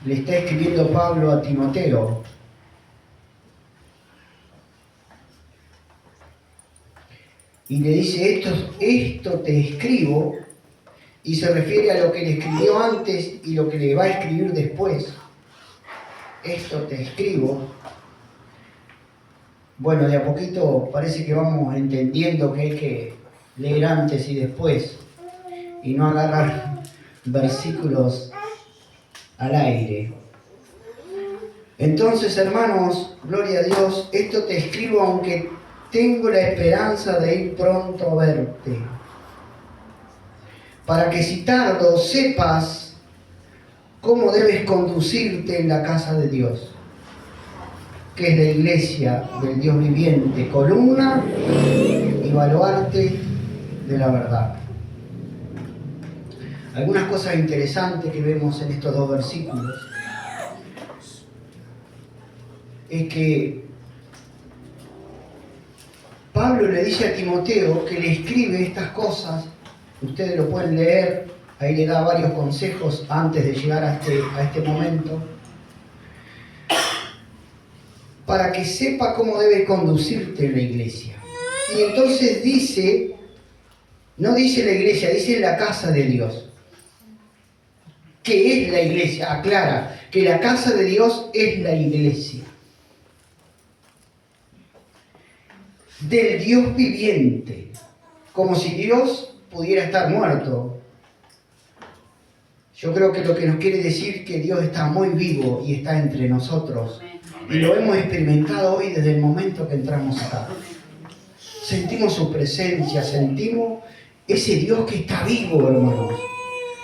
le está escribiendo Pablo a Timoteo. Y le dice, esto te escribo, y se refiere a lo que le escribió antes y lo que le va a escribir después. Esto te escribo. Bueno, de a poquito parece que vamos entendiendo que hay que leer antes y después, y no agarrar versículos al aire. Entonces, hermanos, gloria a Dios, esto te escribo aunque tengo la esperanza de ir pronto a verte, para que si tardo sepas cómo debes conducirte en la casa de Dios, que es la iglesia del Dios viviente, columna y baluarte de la verdad. Algunas cosas interesantes que vemos en estos dos versículos es que Pablo le dice a Timoteo que le escribe estas cosas, ustedes lo pueden leer, ahí le da varios consejos antes de llegar a este momento, para que sepa cómo debe conducirte en la iglesia. Y entonces dice, no dice la iglesia, dice la casa de Dios. ¿Qué es la iglesia? Aclara que la casa de Dios es la iglesia del Dios viviente, como si Dios pudiera estar muerto. Yo creo que lo que nos quiere decir que Dios está muy vivo y está entre nosotros. Y lo hemos experimentado hoy desde el momento que entramos acá. Sentimos su presencia, sentimos ese Dios que está vivo, hermanos,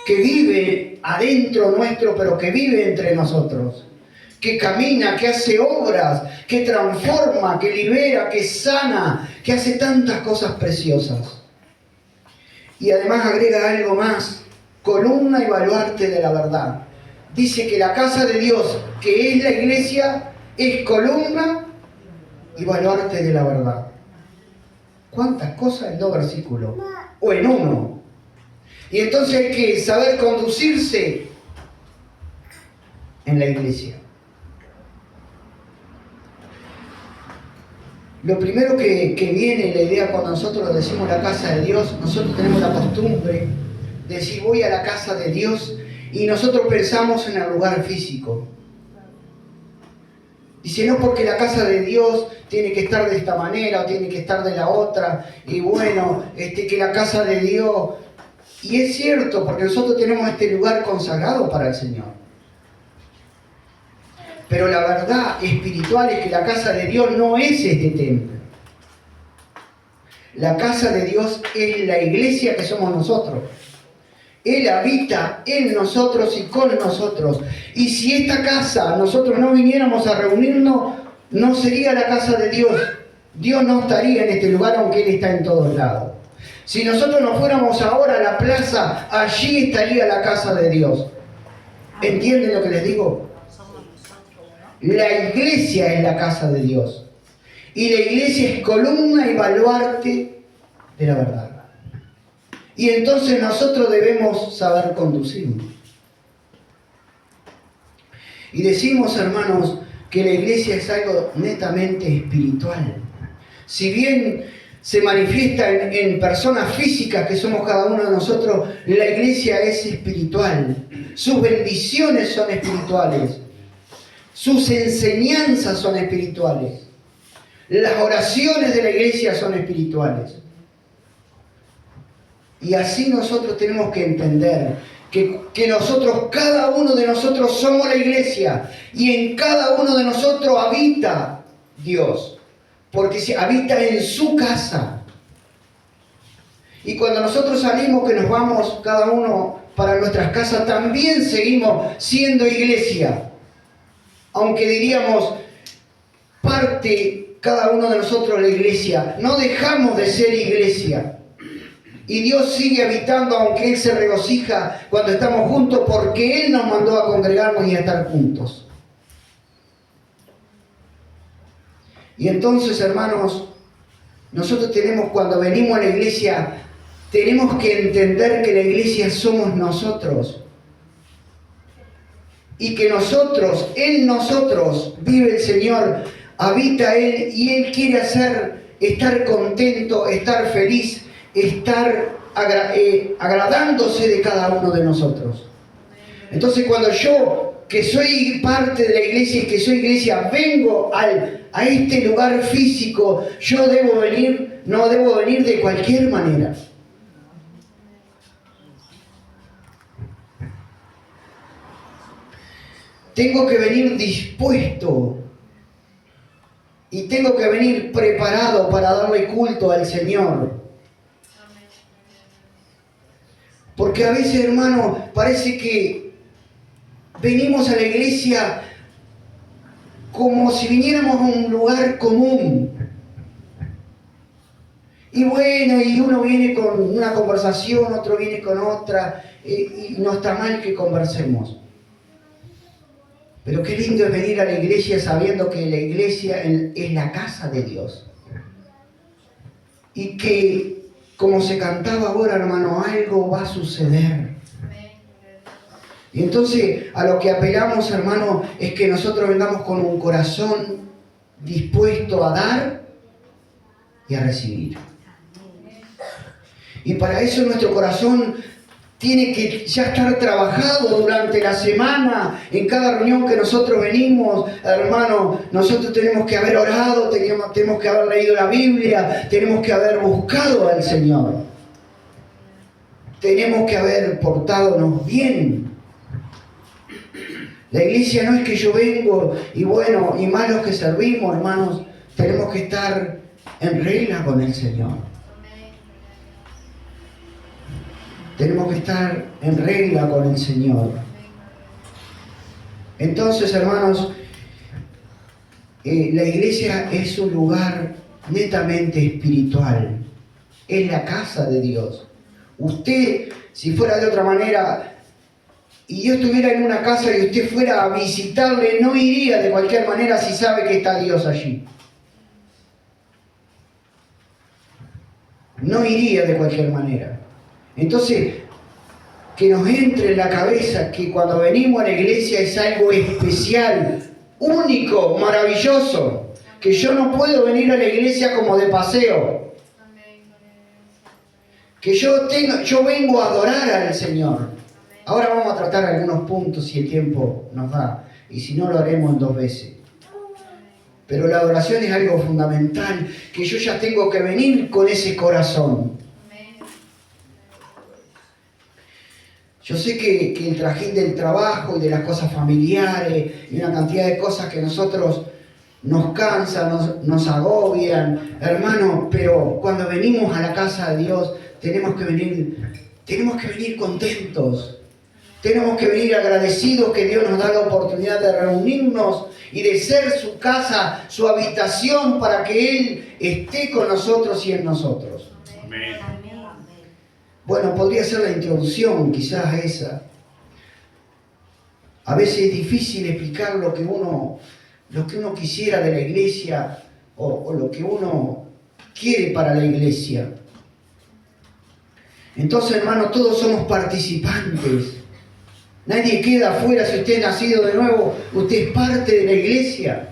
que vive adentro nuestro, pero que vive entre nosotros, que camina, que hace obras, que transforma, que libera, que sana, que hace tantas cosas preciosas. Y además agrega algo más, columna y baluarte de la verdad. Dice que la casa de Dios, que es la iglesia, es columna y baluarte de la verdad. ¿Cuántas cosas en dos versículos? O en uno. Y entonces hay que saber conducirse en la iglesia. Lo primero que viene la idea cuando nosotros decimos la casa de Dios, nosotros tenemos la costumbre de decir voy a la casa de Dios y nosotros pensamos en el lugar físico. Dice, no, porque la casa de Dios tiene que estar de esta manera o tiene que estar de la otra, y bueno, que la casa de Dios... Y es cierto, porque nosotros tenemos este lugar consagrado para el Señor. Pero la verdad espiritual es que la casa de Dios no es este templo. La casa de Dios es la iglesia que somos nosotros. Él habita en nosotros y con nosotros. Y si esta casa nosotros no viniéramos a reunirnos, no sería la casa de Dios. Dios no estaría en este lugar, aunque Él está en todos lados. Si nosotros nos fuéramos ahora a la plaza, allí estaría la casa de Dios. ¿Entienden lo que les digo? La iglesia es la casa de Dios. Y la iglesia es columna y baluarte de la verdad. Y entonces nosotros debemos saber conducirnos. Y decimos, hermanos, que la iglesia es algo netamente espiritual. Si bien se manifiesta en personas físicas que somos cada uno de nosotros, la iglesia es espiritual. Sus bendiciones son espirituales. Sus enseñanzas son espirituales. Las oraciones de la iglesia son espirituales. Y así nosotros tenemos que entender que nosotros, cada uno de nosotros somos la iglesia. Y en cada uno de nosotros habita Dios. Porque se habita en su casa. Y cuando nosotros salimos, que nos vamos cada uno para nuestras casas, también seguimos siendo iglesia. Aunque diríamos, parte cada uno de nosotros la iglesia. No dejamos de ser iglesia. Y Dios sigue habitando, aunque Él se regocija cuando estamos juntos, porque Él nos mandó a congregarnos y a estar juntos. Y entonces, hermanos, nosotros tenemos, cuando venimos a la iglesia, tenemos que entender que la iglesia somos nosotros. y que nosotros, en nosotros vive el Señor, habita Él y Él quiere estar contento, estar feliz, estar agradándose de cada uno de nosotros. Entonces cuando yo, que soy parte de la iglesia y que soy iglesia, vengo a este lugar físico, yo no debo venir de cualquier manera. Tengo que venir dispuesto y tengo que venir preparado para darle culto al Señor. Porque a veces, hermano, parece que venimos a la iglesia como si viniéramos a un lugar común. Y bueno, y uno viene con una conversación, otro viene con otra, y no está mal que conversemos. Pero qué lindo es venir a la iglesia sabiendo que la iglesia es la casa de Dios. Y que, como se cantaba ahora, hermano, algo va a suceder. Y entonces a lo que apelamos, hermano, es que nosotros vengamos con un corazón dispuesto a dar y a recibir. Y para eso nuestro corazón tiene que ya estar trabajado durante la semana. En cada reunión que nosotros venimos, hermano, nosotros tenemos que haber orado, tenemos que haber leído la Biblia, tenemos que haber buscado al Señor. Tenemos que haber portadonos bien. La iglesia no es que yo vengo y bueno, y malos que servimos, hermanos, tenemos que estar en regla con el Señor. Tenemos que estar en regla con el Señor. Entonces, hermanos, la iglesia es un lugar netamente espiritual. Es la casa de Dios. Usted, si fuera de otra manera, y yo estuviera en una casa y usted fuera a visitarle, no iría de cualquier manera si sabe que está Dios allí. No iría de cualquier manera. Entonces, que nos entre en la cabeza que cuando venimos a la iglesia es algo especial, único, maravilloso. Que yo no puedo venir a la iglesia como de paseo. Que yo vengo a adorar al Señor. Ahora vamos a tratar algunos puntos si el tiempo nos da. Y si no, lo haremos en 2 veces. Pero la adoración es algo fundamental, que yo ya tengo que venir con ese corazón. Yo sé que el trajín del trabajo y de las cosas familiares y una cantidad de cosas que nosotros nos cansan, nos agobian, hermano, pero cuando venimos a la casa de Dios tenemos que venir contentos. Tenemos que venir agradecidos que Dios nos da la oportunidad de reunirnos y de ser su casa, su habitación, para que Él esté con nosotros y en nosotros. Amén. Bueno, podría ser la introducción, quizás esa. A veces es difícil explicar lo que uno quisiera de la iglesia o lo que uno quiere para la iglesia. Entonces, hermano, todos somos participantes. Nadie queda afuera. Si usted es nacido de nuevo, usted es parte de la iglesia.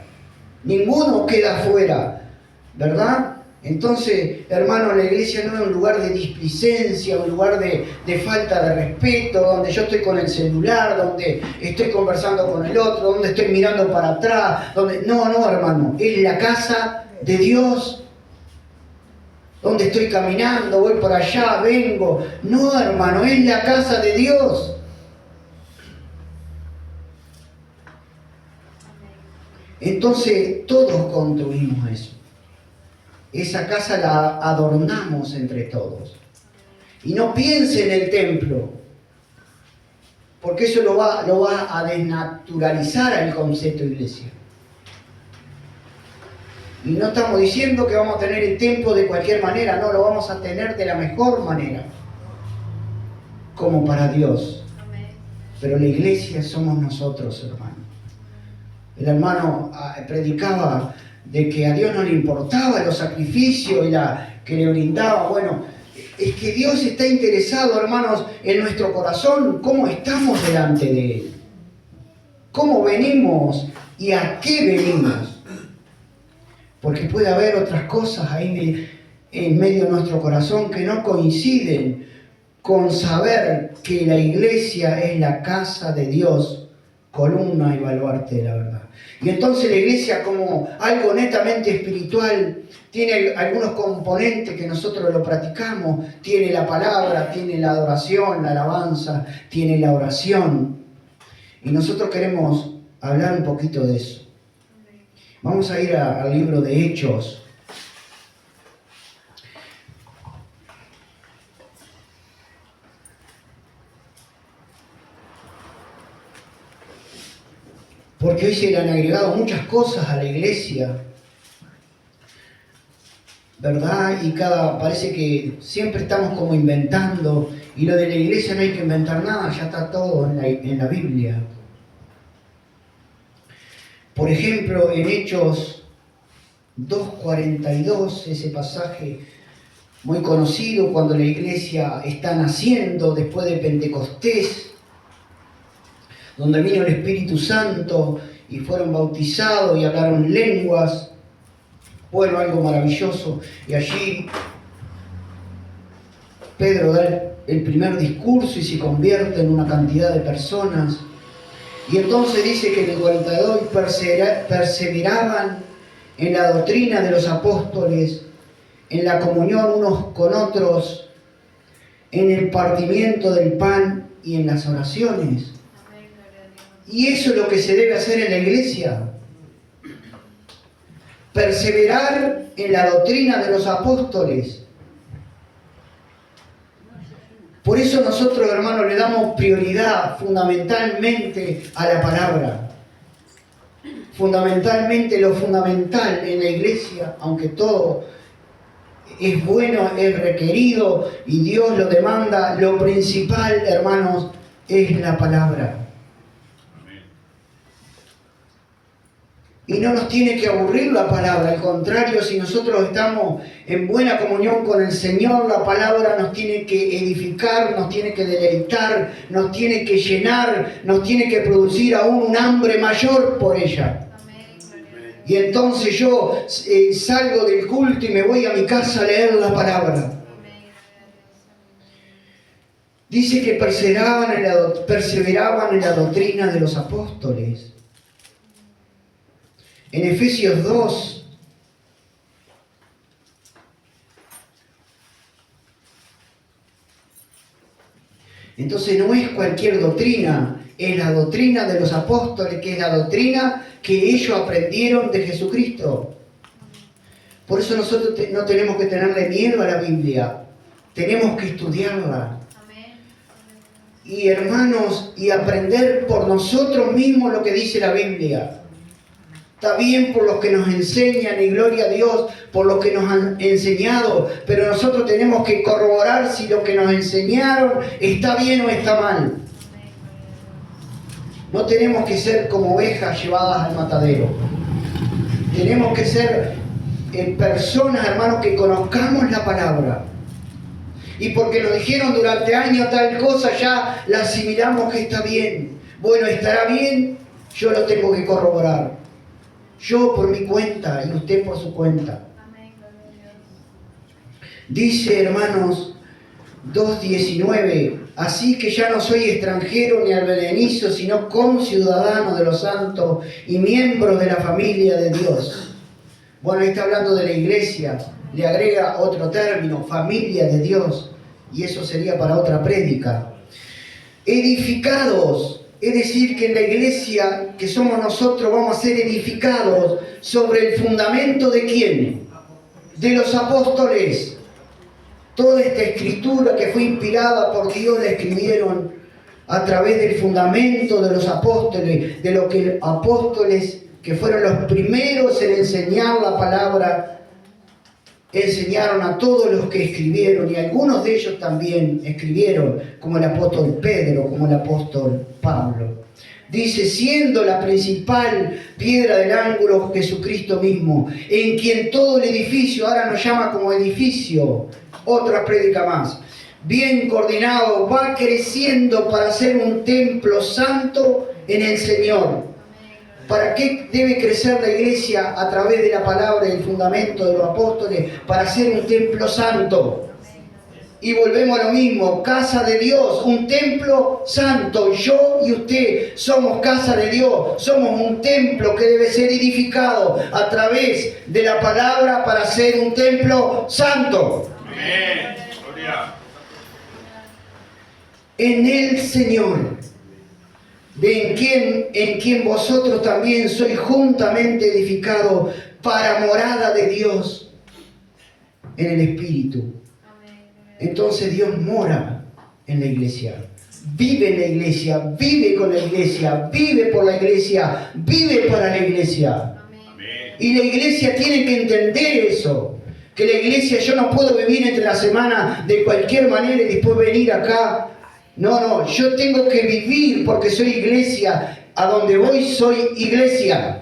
Ninguno queda afuera, ¿verdad? Entonces, hermano, la iglesia no es un lugar de displicencia, un lugar de falta de respeto, donde yo estoy con el celular, donde estoy conversando con el otro, donde estoy mirando para atrás, No, hermano, es la casa de Dios, donde estoy caminando, voy por allá, vengo. No, hermano, es la casa de Dios. Entonces, todos construimos eso. Esa casa la adornamos entre todos. Y no piense en el templo, porque eso lo va a desnaturalizar al concepto de iglesia. Y no estamos diciendo que vamos a tener el templo de cualquier manera, no, lo vamos a tener de la mejor manera, como para Dios. Pero la iglesia somos nosotros, hermano. El hermano predicaba de que a Dios no le importaba los sacrificios que le brindaba. Bueno, es que Dios está interesado, hermanos, en nuestro corazón, cómo estamos delante de Él. cómo venimos y a qué venimos. Porque puede haber otras cosas ahí en medio de nuestro corazón que no coinciden con saber que la iglesia es la casa de Dios, columna y baluarte de la verdad. Y entonces la iglesia, como algo netamente espiritual, tiene algunos componentes que nosotros lo practicamos. Tiene la palabra, tiene la adoración, la alabanza, tiene la oración. Y nosotros queremos hablar un poquito de eso. Vamos a ir al libro de Hechos. Porque hoy se le han agregado muchas cosas a la iglesia, ¿verdad? Y parece que siempre estamos como inventando, y lo de la iglesia no hay que inventar nada, ya está todo en la Biblia. Por ejemplo, en Hechos 2:42, ese pasaje muy conocido cuando la iglesia está naciendo después de Pentecostés, donde vino el Espíritu Santo y fueron bautizados y hablaron lenguas. Bueno, algo maravilloso. Y allí Pedro da el primer discurso y se convierte en una cantidad de personas. Y entonces dice que en el 42 perseveraban en la doctrina de los apóstoles, en la comunión unos con otros, en el partimiento del pan y en las oraciones. Y eso es lo que se debe hacer en la iglesia. Perseverar en la doctrina de los apóstoles. Por eso nosotros, hermanos, le damos prioridad fundamentalmente a la palabra. Fundamentalmente, lo fundamental en la iglesia, aunque todo es bueno, es requerido y Dios lo demanda, lo principal, hermanos, es la palabra. Y no nos tiene que aburrir la palabra, al contrario, si nosotros estamos en buena comunión con el Señor, la palabra nos tiene que edificar, nos tiene que deleitar, nos tiene que llenar, nos tiene que producir aún un hambre mayor por ella. Y entonces yo salgo del culto y me voy a mi casa a leer la palabra. Dice que perseveraban en la doctrina de los apóstoles. En Efesios 2, entonces no es cualquier doctrina, es la doctrina de los apóstoles, que es la doctrina que ellos aprendieron de Jesucristo. Por eso nosotros no tenemos que tenerle miedo a la Biblia, tenemos que estudiarla. Y hermanos, y aprender por nosotros mismos lo que dice la Biblia. Está bien por los que nos enseñan, y gloria a Dios por los que nos han enseñado, pero nosotros tenemos que corroborar si lo que nos enseñaron está bien o está mal. No tenemos que ser como ovejas llevadas al matadero. Tenemos que ser personas, hermanos, que conozcamos la palabra. Y porque nos dijeron durante años tal cosa, ya la asimilamos que está bien. Bueno, estará bien, yo lo tengo que corroborar. Yo por mi cuenta y usted por su cuenta. Dice, hermanos, 2:19, así que ya no soy extranjero ni advenedizo, sino conciudadano de los santos y miembro de la familia de Dios. Bueno, ahí está hablando de la iglesia, le agrega otro término, familia de Dios, y eso sería para otra prédica. Edificados. Es decir, que en la iglesia que somos nosotros vamos a ser edificados sobre el fundamento ¿de quién? De los apóstoles. Toda esta escritura que fue inspirada por Dios la escribieron a través del fundamento de los apóstoles, de lo que apóstoles que fueron los primeros en enseñar la palabra, enseñaron a todos los que escribieron, y algunos de ellos también escribieron, como el apóstol Pedro, como el apóstol Pablo. Dice, siendo la principal piedra del ángulo Jesucristo mismo, en quien todo el edificio, ahora nos llama como edificio, otra prédica más, bien coordinado, va creciendo para ser un templo santo en el Señor. ¿Para qué debe crecer la iglesia? A través de la palabra y el fundamento de los apóstoles, para ser un templo santo. Y volvemos a lo mismo, casa de Dios, un templo santo. Yo y usted somos casa de Dios, somos un templo que debe ser edificado a través de la palabra para ser un templo santo. Amén. Gloria. En el Señor, en quien vosotros también sois juntamente edificados para morada de Dios en el Espíritu. Entonces Dios mora en la iglesia, vive en la iglesia, vive con la iglesia, vive por la iglesia, vive para la iglesia. Amén. Y la iglesia tiene que entender eso, que la iglesia, yo no puedo vivir entre la semana de cualquier manera y después venir acá. No, yo tengo que vivir porque soy iglesia, a donde voy soy iglesia.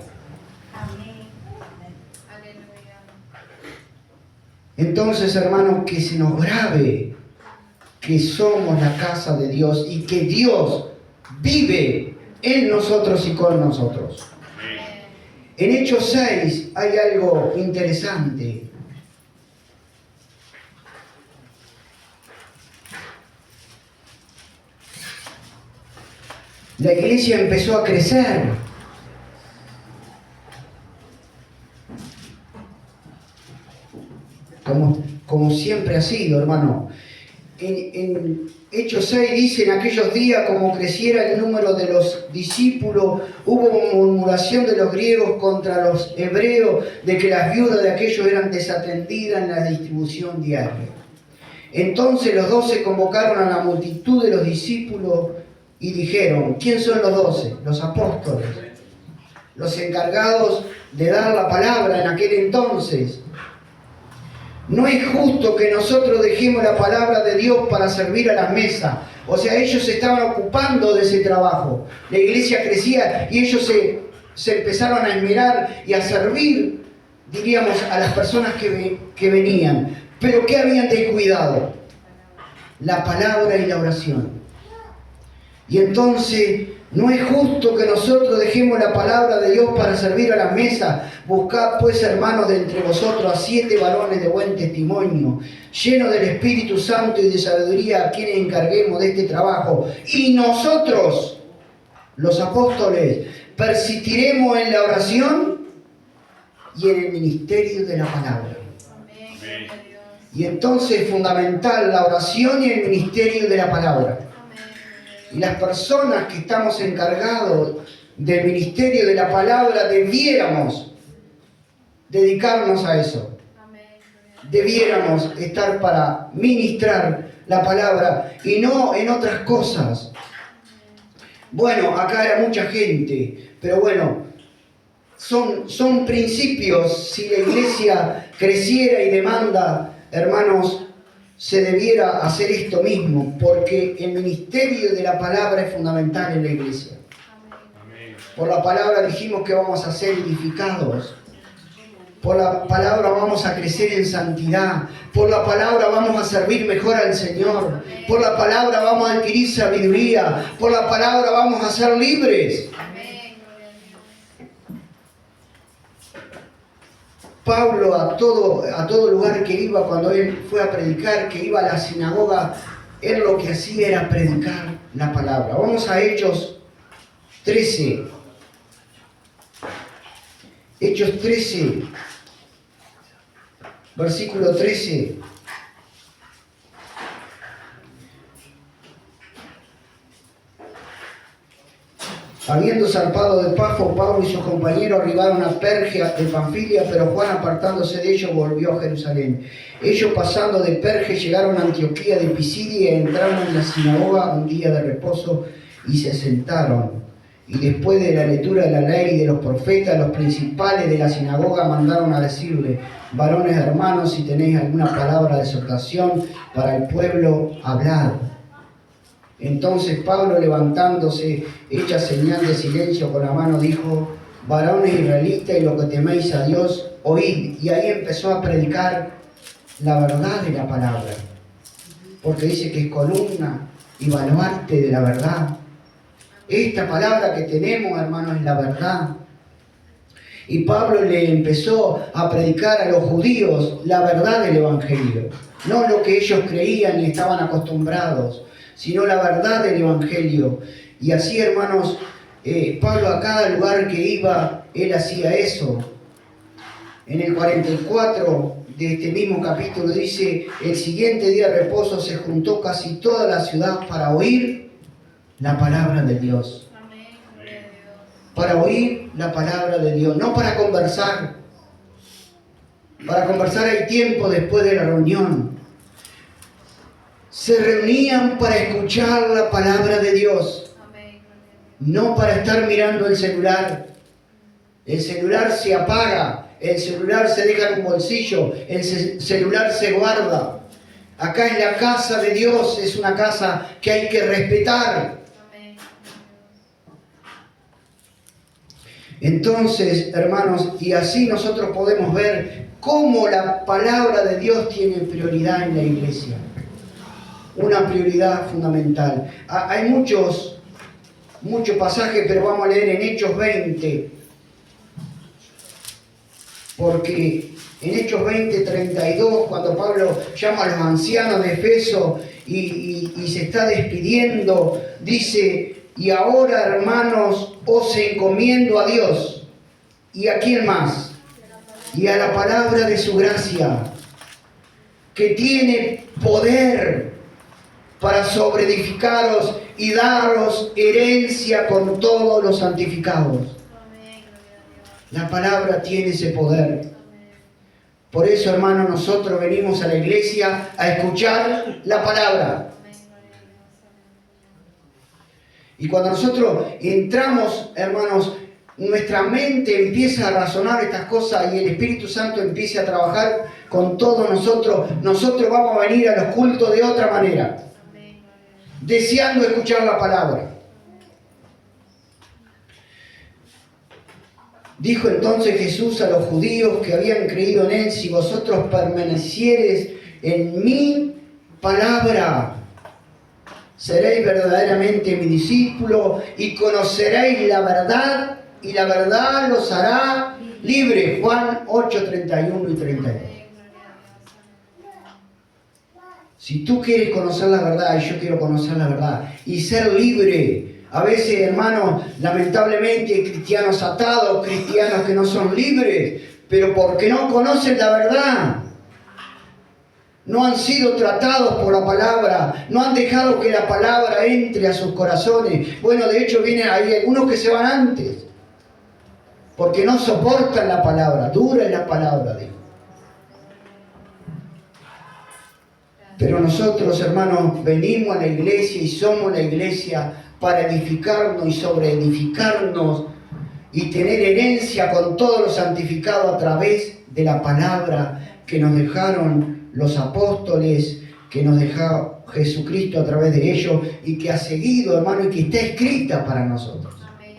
Entonces, hermanos, que se nos grabe que somos la casa de Dios y que Dios vive en nosotros y con nosotros. En Hechos 6 hay algo interesante. La iglesia empezó a crecer. Como siempre ha sido, hermano. En Hechos 6 dice, en aquellos días, como creciera el número de los discípulos, hubo murmuración de los griegos contra los hebreos, de que las viudas de aquellos eran desatendidas en la distribución diaria. Entonces los 12 convocaron a la multitud de los discípulos y dijeron, ¿quién son los 12? Los apóstoles, los encargados de dar la palabra en aquel entonces. No es justo que nosotros dejemos la palabra de Dios para servir a la mesa. O sea, ellos se estaban ocupando de ese trabajo. La iglesia crecía y ellos se empezaron a esmerar y a servir, diríamos, a las personas que venían. Pero ¿qué habían descuidado? La palabra y la oración. Y entonces, no es justo que nosotros dejemos la palabra de Dios para servir a la mesa. Buscad pues, hermanos, de entre vosotros a 7 varones de buen testimonio, llenos del Espíritu Santo y de sabiduría, a quienes encarguemos de este trabajo. Y nosotros, los apóstoles, persistiremos en la oración y en el ministerio de la palabra. Amén. Y entonces es fundamental la oración y el ministerio de la palabra. Y las personas que estamos encargados del ministerio de la palabra debiéramos dedicarnos a eso. Debiéramos estar para ministrar la palabra y no en otras cosas. Bueno, acá era mucha gente, pero bueno, son principios. Si la iglesia creciera y demanda, hermanos, se debiera hacer esto mismo, porque el ministerio de la palabra es fundamental en la iglesia. Amén. Por la palabra dijimos que vamos a ser edificados. Por la palabra vamos a crecer en santidad. Por la palabra vamos a servir mejor al Señor. Por la palabra vamos a adquirir sabiduría. Por la palabra vamos a ser libres. Pablo a todo lugar que iba, cuando él fue a predicar, que iba a la sinagoga, él lo que hacía era predicar la palabra. Vamos a Hechos 13. Hechos 13, versículo 13. Habiendo zarpado de Pafo, Pablo y sus compañeros arribaron a Perge de Panfilia, pero Juan, apartándose de ellos, volvió a Jerusalén. Ellos, pasando de Perge, llegaron a Antioquía de Pisidia y entraron en la sinagoga un día de reposo y se sentaron. Y después de la lectura de la ley y de los profetas, los principales de la sinagoga mandaron a decirle: varones hermanos, si tenéis alguna palabra de exhortación para el pueblo, hablad. Entonces Pablo, levantándose, hecha señal de silencio con la mano, dijo: varones israelitas y los que teméis a Dios, oíd. Y ahí empezó a predicar la verdad de la palabra. porque dice que es columna y baluarte de la verdad. Esta palabra que tenemos, hermanos, es la verdad. Y Pablo le empezó a predicar a los judíos la verdad del Evangelio. No lo que ellos creían y estaban acostumbrados, sino la verdad del Evangelio. Y así, hermanos, Pablo a cada lugar que iba, él hacía eso. En el 44 de este mismo capítulo dice: el siguiente día de reposo se juntó casi toda la ciudad para oír la palabra de Dios. Para oír la palabra de Dios, no para conversar. Para conversar hay tiempo después de la reunión. Se reunían para escuchar la palabra de Dios, no para estar mirando el celular. El celular se apaga, el celular se deja en un bolsillo, el celular se guarda. Acá es la casa de Dios, es una casa que hay que respetar. Entonces, hermanos, y así nosotros podemos ver cómo la palabra de Dios tiene prioridad en la iglesia. Una prioridad fundamental. Hay muchos pasajes, pero vamos a leer en Hechos 20. Porque en Hechos 20, 32, cuando Pablo llama a los ancianos de Efeso y se está despidiendo, dice: y ahora, hermanos, os encomiendo a Dios. ¿Y a quién más? Y a la palabra de su gracia, que tiene poder para sobreedificaros y daros herencia con todos los santificados. La palabra tiene ese poder. Por eso, hermanos, nosotros venimos a la iglesia a escuchar la palabra. Y cuando nosotros entramos, hermanos, nuestra mente empieza a razonar estas cosas y el Espíritu Santo empieza a trabajar con todos nosotros. Nosotros vamos a venir a los cultos de otra manera, deseando escuchar la palabra. Dijo entonces Jesús a los judíos que habían creído en Él: si vosotros permaneciereis en mi palabra, seréis verdaderamente mi discípulo y conoceréis la verdad, y la verdad los hará libres. Juan 8, 31 y 32. Si tú quieres conocer la verdad, y yo quiero conocer la verdad, y ser libre. A veces, hermanos, lamentablemente hay cristianos atados, cristianos que no son libres, pero porque no conocen la verdad. No han sido tratados por la palabra, no han dejado que la palabra entre a sus corazones. Bueno, de hecho, hay algunos que se van antes, porque no soportan la palabra, dura es la palabra, dijo. Pero nosotros, hermanos, venimos a la iglesia y somos la iglesia para edificarnos y sobreedificarnos y tener herencia con todos los santificados a través de la palabra que nos dejaron los apóstoles, que nos dejó Jesucristo a través de ellos y que ha seguido, hermano, y que está escrita para nosotros. Amén.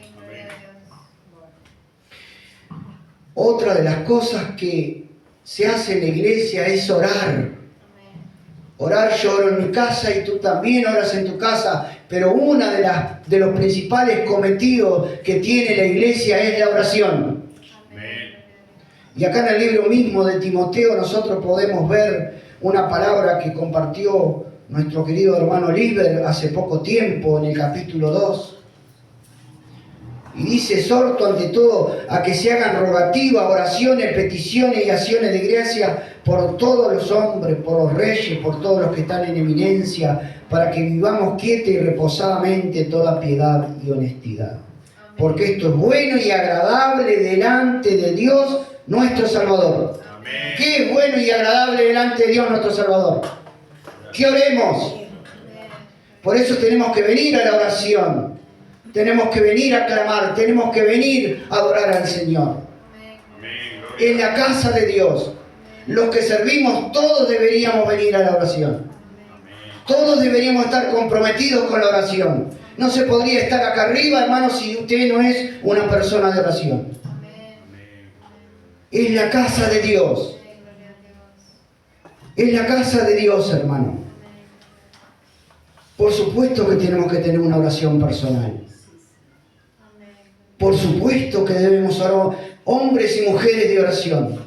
Otra de las cosas que se hace en la iglesia es orar. Orar, yo oro en mi casa y tú también oras en tu casa, pero uno de los principales cometidos que tiene la iglesia es la oración. Amén. Y acá en el libro mismo de Timoteo nosotros podemos ver una palabra que compartió nuestro querido hermano Liber hace poco tiempo en el capítulo 2. Y dice: exhorto ante todo a que se hagan rogativas, oraciones, peticiones y acciones de gracia por todos los hombres, por los reyes, por todos los que están en eminencia, para que vivamos quieta y reposadamente toda piedad y honestidad. Porque esto es bueno y agradable delante de Dios nuestro Salvador. Amén. ¿Qué es bueno y agradable delante de Dios nuestro Salvador? Que oremos. Por eso tenemos que venir a la oración. Tenemos que venir a clamar, tenemos que venir a adorar al Señor. Amén. En la casa de Dios, los que servimos, todos deberíamos venir a la oración. Todos deberíamos estar comprometidos con la oración. No se podría estar acá arriba, hermano, si usted no es una persona de oración. Es la casa de Dios. Es la casa de Dios, hermano. Por supuesto que tenemos que tener una oración personal. Por supuesto que debemos orar, hombres y mujeres de oración.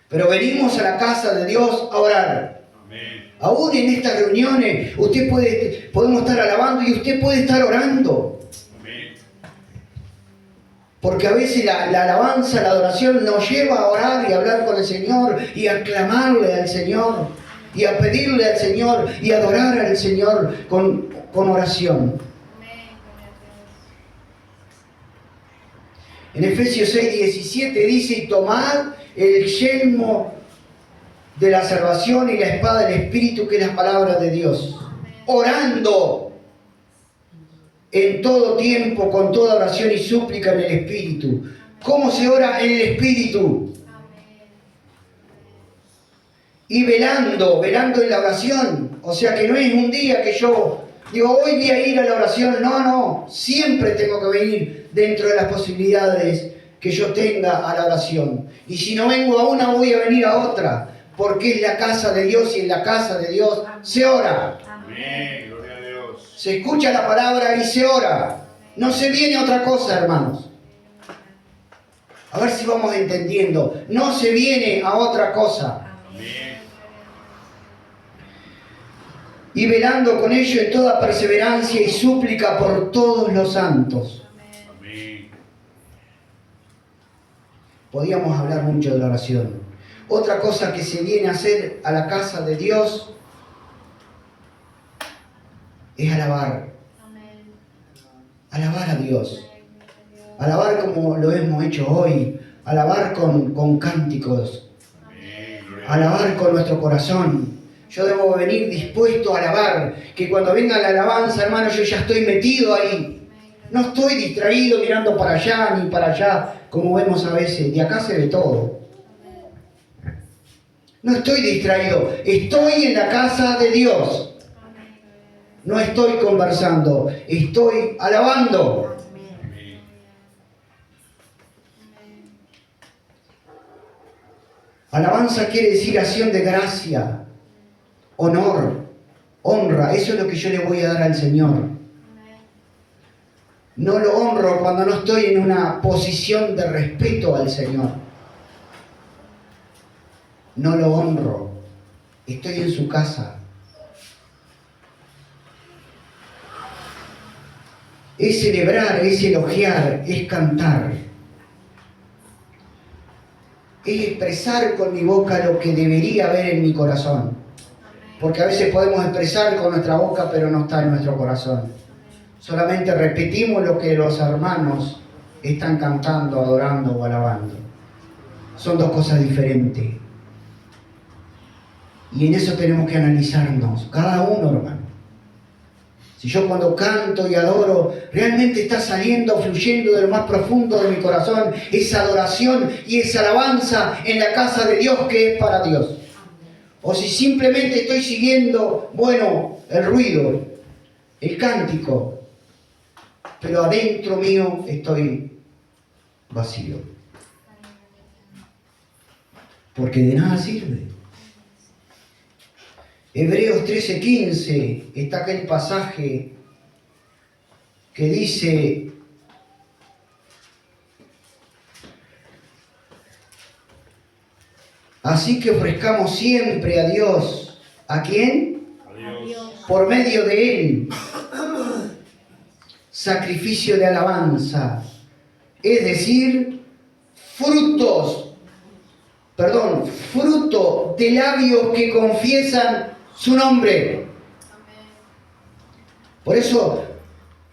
Pero venimos a la casa de Dios a orar. Amén. Aún en estas reuniones, podemos estar alabando y usted puede estar orando. Amén. Porque a veces la alabanza, la adoración nos lleva a orar y a hablar con el Señor y a clamarle al Señor y a pedirle al Señor y a adorar al Señor con oración. En Efesios 6:17 dice: y tomad el yelmo de la salvación y la espada del Espíritu, que es la palabra de Dios, orando en todo tiempo, con toda oración y súplica en el Espíritu. ¿Cómo se ora en el Espíritu? Y velando en la oración. O sea que no es un día que yo digo, hoy voy a ir a la oración. No, siempre tengo que venir dentro de las posibilidades que yo tenga a la oración. Y si no vengo a una, voy a venir a otra, porque es la casa de Dios y en la casa de Dios se ora. Amén. Gloria a Dios. Se escucha la palabra y se ora. No se viene a otra cosa, hermanos. A ver si vamos entendiendo. No se viene a otra cosa. Amén. Y velando con ello en toda perseverancia y súplica por todos los santos. Amén. Podíamos hablar mucho de la oración. Otra cosa que se viene a hacer a la casa de Dios es alabar. Alabar a Dios. Alabar como lo hemos hecho hoy. Alabar con cánticos. Amén. Gloria a Dios. Alabar con nuestro corazón. Yo debo venir dispuesto a alabar. Que cuando venga la alabanza, hermano, yo ya estoy metido ahí. No estoy distraído mirando para allá ni para allá, como vemos a veces. De acá se ve todo. No estoy distraído. Estoy en la casa de Dios. No estoy conversando. Estoy alabando. Amén. Alabanza quiere decir acción de gracia, honor, honra. Eso es lo que yo le voy a dar al Señor. No lo honro cuando no estoy en una posición de respeto al Señor. No lo honro. Estoy en su casa. Es celebrar, es elogiar, es cantar. Es expresar con mi boca lo que debería haber en mi corazón. Porque a veces podemos expresar con nuestra boca, pero no está en nuestro corazón. Solamente repetimos lo que los hermanos están cantando, adorando o alabando. Son dos cosas diferentes. Y en eso tenemos que analizarnos, cada uno, hermano. Si yo cuando canto y adoro, realmente está saliendo, fluyendo de lo más profundo de mi corazón, esa adoración y esa alabanza en la casa de Dios que es para Dios. O si simplemente estoy siguiendo, bueno, el ruido, el cántico, pero adentro mío estoy vacío. Porque de nada sirve. Hebreos 13:15, está aquel pasaje que dice: así que ofrezcamos siempre a Dios. ¿A quién? A Dios. Por medio de Él. Sacrificio de alabanza. Es decir, fruto de labios que confiesan su nombre. Por eso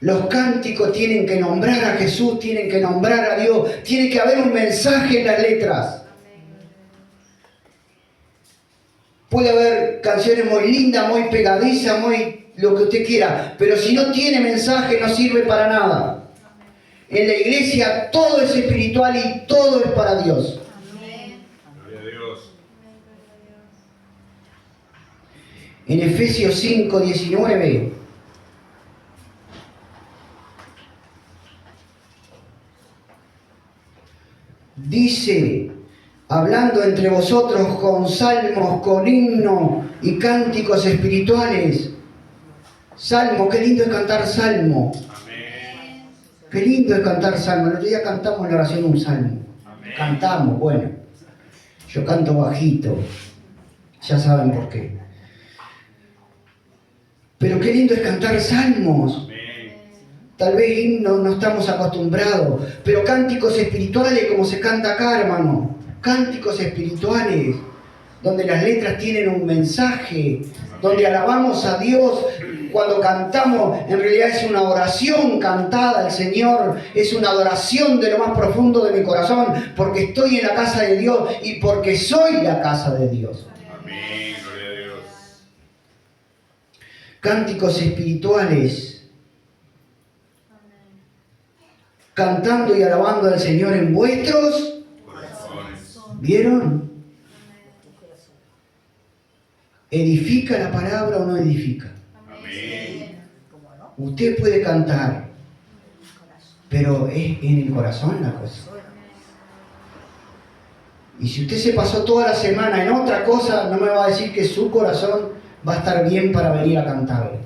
los cánticos tienen que nombrar a Jesús, tienen que nombrar a Dios, tiene que haber un mensaje en las letras. Puede haber canciones muy lindas, muy pegadizas, muy lo que usted quiera, pero si no tiene mensaje no sirve para nada. En la iglesia todo es espiritual y todo es para Dios. Gloria a Dios. En Efesios 5:19 dice: hablando entre vosotros con salmos, con himnos y cánticos espirituales, Salmo, qué lindo es cantar salmo. Amén. Qué lindo es cantar salmo. El otro día cantamos en la oración un salmo. Amén. Cantamos, bueno. Yo canto bajito. Ya saben por qué. Pero qué lindo es cantar salmos. Amén. Tal vez himnos no estamos acostumbrados, pero cánticos espirituales como se canta acá, hermano. Cánticos espirituales, donde las letras tienen un mensaje, donde alabamos a Dios. Cuando cantamos, en realidad es una oración cantada al Señor, es una adoración de lo más profundo de mi corazón, porque estoy en la casa de Dios y porque soy la casa de Dios. Amén. Gloria a Dios. Cánticos espirituales, cantando y alabando al Señor en vuestros, Corazones. ¿vieron? ¿Edifica la palabra o no edifica? Amén. Usted puede cantar, pero es en el corazón la cosa. Y si usted se pasó toda la semana en otra cosa, no me va a decir que su corazón va a estar bien para venir a cantarle.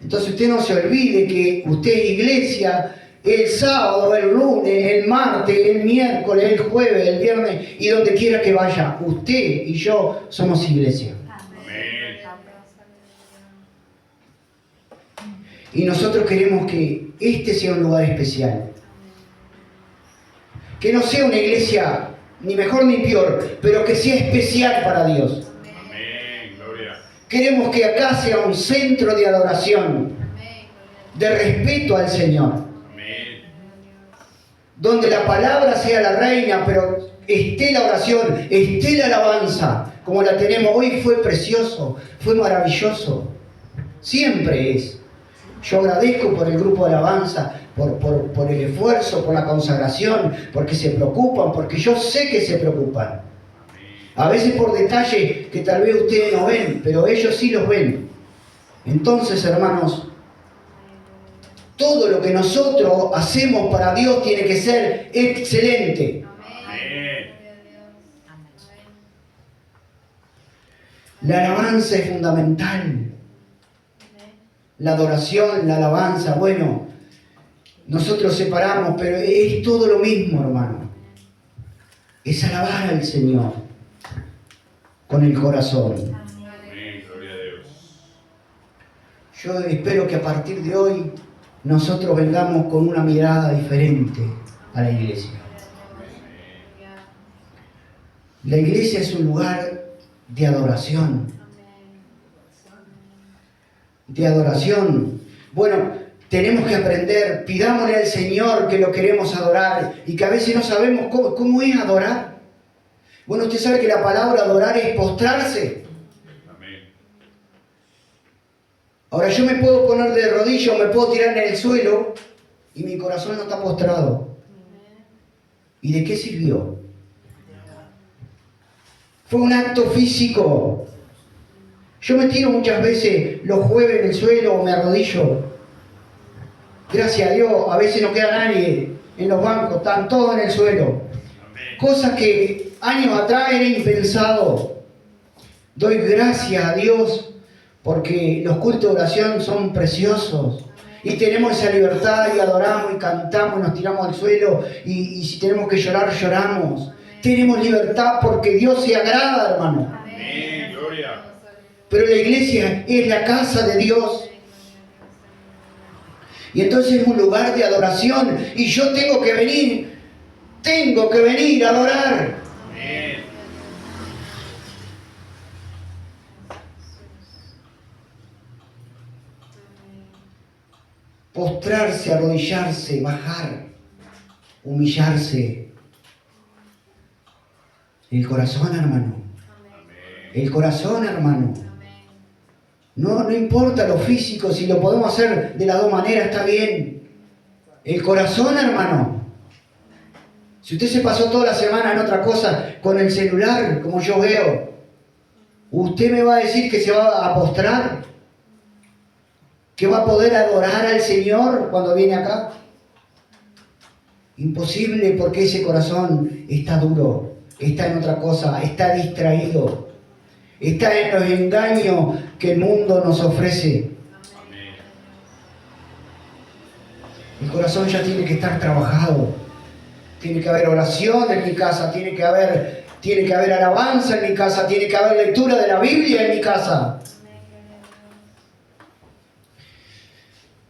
Entonces usted no se olvide que usted es iglesia el sábado, el lunes, el martes, el miércoles, el jueves, el viernes y donde quiera que vaya. Usted y yo somos iglesia. Amén. Y nosotros queremos que este sea un lugar especial. Que no sea una iglesia ni mejor ni peor, pero que sea especial para Dios. Amén. Gloria. Queremos que acá sea un centro de adoración, de respeto al Señor, Amén. donde la palabra sea la reina, pero esté la oración, esté la alabanza, como la tenemos hoy. Fue precioso, fue maravilloso, siempre es. Yo agradezco por el grupo de alabanza, por el esfuerzo, por la consagración, porque se preocupan, porque yo sé que se preocupan. A veces por detalles que tal vez ustedes no ven, pero ellos sí los ven. Entonces, hermanos, todo lo que nosotros hacemos para Dios tiene que ser excelente. Amén. La alabanza es fundamental. La adoración, la alabanza, bueno, nosotros separamos, pero es todo lo mismo, hermano. Es alabar al Señor con el corazón. Amén. Gloria a Dios. Yo espero que a partir de hoy nosotros vengamos con una mirada diferente a la iglesia. La iglesia es un lugar de adoración. De adoración. Bueno, tenemos que aprender, pidámosle al Señor que lo queremos adorar y que a veces no sabemos cómo es adorar. Bueno, usted sabe que la palabra adorar es postrarse. Amén. Ahora yo me puedo poner de rodillas o me puedo tirar en el suelo y mi corazón no está postrado. ¿Y de qué sirvió? Fue un acto físico. Yo me tiro muchas veces los jueves en el suelo o me arrodillo. Gracias a Dios, a veces no queda nadie en los bancos, están todos en el suelo. Amén. Cosas que años atrás era impensado. Doy gracias a Dios porque los cultos de oración son preciosos. Y tenemos esa libertad y adoramos y cantamos y nos tiramos al suelo y si tenemos que llorar, lloramos. Tenemos libertad porque Dios se agrada, hermano. Amén. Gloria. Pero la iglesia es la casa de Dios. Y entonces es un lugar de adoración. Y yo tengo que venir a adorar. Amén. Postrarse, arrodillarse, bajar, humillarse. El corazón, hermano. El corazón, hermano. No importa lo físico, si lo podemos hacer de las dos maneras, está bien. El corazón, hermano. Si usted se pasó toda la semana en otra cosa, con el celular, como yo veo, ¿usted me va a decir que se va a postrar? ¿Que va a poder adorar al Señor cuando viene acá? Imposible, porque ese corazón está duro, está en otra cosa, está distraído. Está en los engaños que el mundo nos ofrece. El corazón ya tiene que estar trabajado. Tiene que haber oración en mi casa, tiene que haber alabanza en mi casa, tiene que haber lectura de la Biblia en mi casa.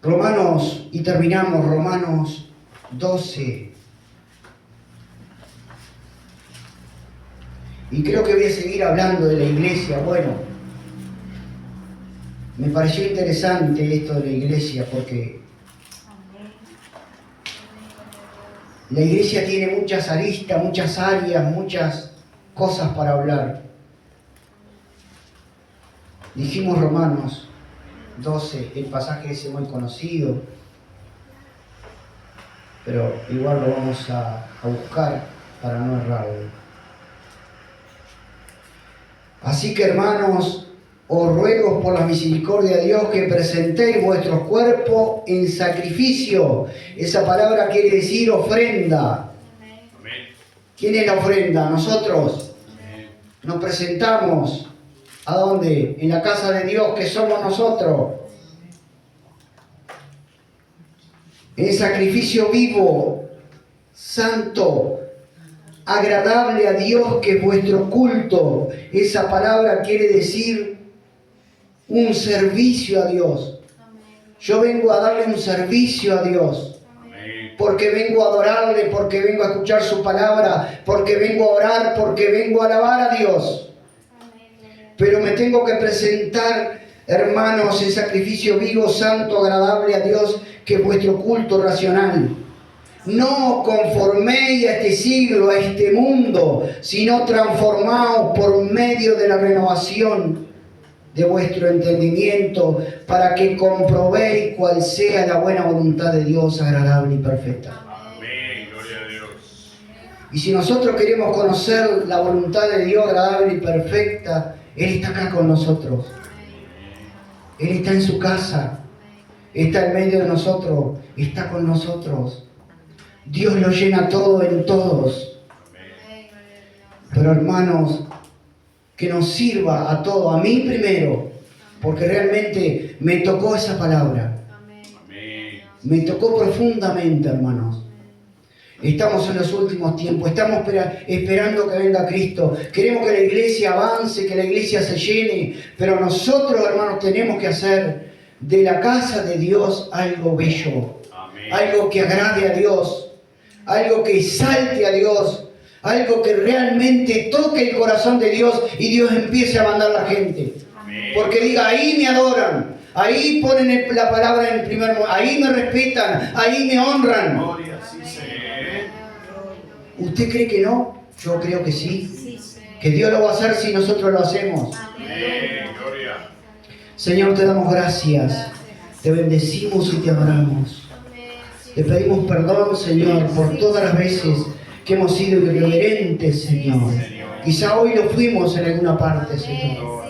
Romanos, y terminamos, Romanos 12. Y creo que voy a seguir hablando de la iglesia. Bueno, me pareció interesante esto de la iglesia porque la iglesia tiene muchas aristas, muchas áreas, muchas cosas para hablar. Dijimos Romanos 12, el pasaje ese muy conocido, pero igual lo vamos a buscar para no errarlo. Así que, hermanos, os ruego por la misericordia de Dios que presentéis vuestros cuerpos en sacrificio. Esa palabra quiere decir ofrenda. Amén. ¿Quién es la ofrenda? Nosotros. Amén. Nos presentamos. ¿A dónde? En la casa de Dios, que somos nosotros. En sacrificio vivo, santo, agradable a Dios, que es vuestro culto. Esa palabra quiere decir un servicio a Dios. Yo vengo a darle un servicio a Dios. Porque vengo a adorarle, porque vengo a escuchar su palabra, porque vengo a orar, porque vengo a alabar a Dios. Pero me tengo que presentar, hermanos, en sacrificio vivo, santo, agradable a Dios, que es vuestro culto racional. No conforméis a este siglo, a este mundo, sino transformaos por medio de la renovación de vuestro entendimiento, para que comprobéis cuál sea la buena voluntad de Dios, agradable y perfecta. Amén, gloria a Dios. Y si nosotros queremos conocer la voluntad de Dios, agradable y perfecta, Él está acá con nosotros. Él está en su casa, está en medio de nosotros, está con nosotros. Dios lo llena todo en todos. Pero, hermanos, que nos sirva a todos, a mí primero, porque realmente me tocó esa palabra. Me tocó profundamente, hermanos. Estamos en los últimos tiempos, estamos esperando que venga Cristo. Queremos que la iglesia avance, que la iglesia se llene, pero nosotros, hermanos, tenemos que hacer de la casa de Dios algo bello, algo que agrade a Dios, algo que exalte a Dios, algo que realmente toque el corazón de Dios y Dios empiece a mandar a la gente. Porque diga, ahí me adoran, ahí ponen la palabra en el primer momento, ahí me respetan, ahí me honran. Gloria, sí, Señor. ¿Usted cree que no? Yo creo que sí. Que Dios lo va a hacer si nosotros lo hacemos. Amén, gloria. Señor, te damos gracias. Te bendecimos y te adoramos. Te pedimos perdón, Señor, por todas las veces que hemos sido irreverentes, Señor. Quizá hoy lo fuimos en alguna parte, Señor.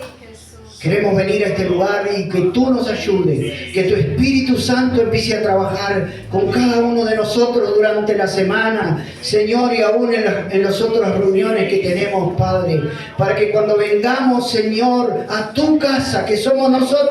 Queremos venir a este lugar y que tú nos ayudes, que tu Espíritu Santo empiece a trabajar con cada uno de nosotros durante la semana, Señor, y aún en las otras reuniones que tenemos, Padre, para que cuando vengamos, Señor, a tu casa, que somos nosotros,